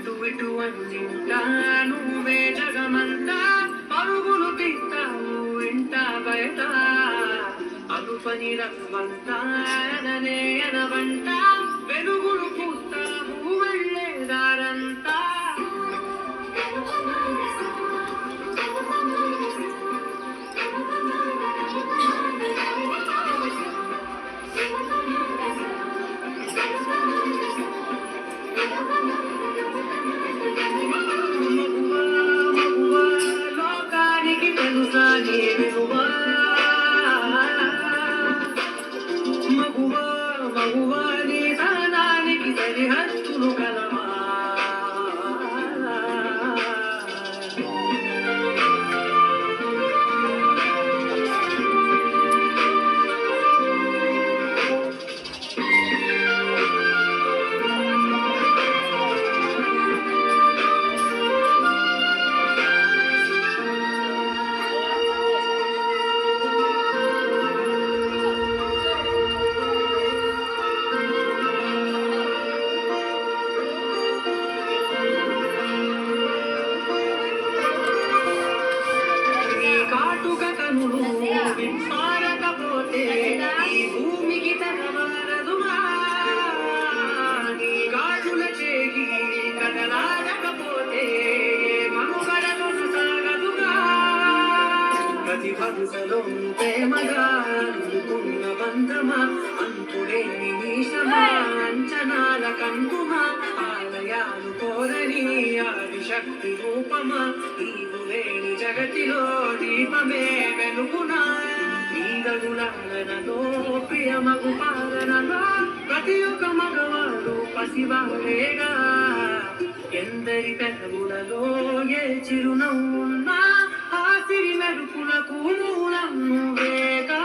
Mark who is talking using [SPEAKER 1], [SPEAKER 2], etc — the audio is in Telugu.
[SPEAKER 1] అటు ఇటు అన్నింటా నువ్వే జగమంతా పరుగులు తీస్తావు ఇంట బయట అలుపని రమ్మంతా అననే అనవంట వెలుగులు పూస్తావు వెళ్ళేదారంతా లోకానికి తెలుసా నీ విలువ మగువా మగువా నీ సహనానికి సరిహద్దులు కలవా కాటుక కనులు విప్పారకపోతే ఈ భూమికి తగవారదుగా నీ గాజుల చేయి కదలాడకపోతే మనుగడ కొనసాగదుగా ప్రతి వరుసలో ప్రేమగా అందుకున్న బంధమా అంతులేని నీశమా అంచనాల కందుమా ఆలయాలు కోరని ఆదిశక్తి రూపమా నీవు లేని జగతిలో దీపమే వెలుగునా నీదగులాలనలో ప్రియమగు పాలనలో ప్రతి ఒక్క మగవాడు పసివాడేగా ఎందరి పెదవులలో ఏ చిరునవ్వున్నా ఆ సిరి మెరుపులకు మూలం నువ్వేగా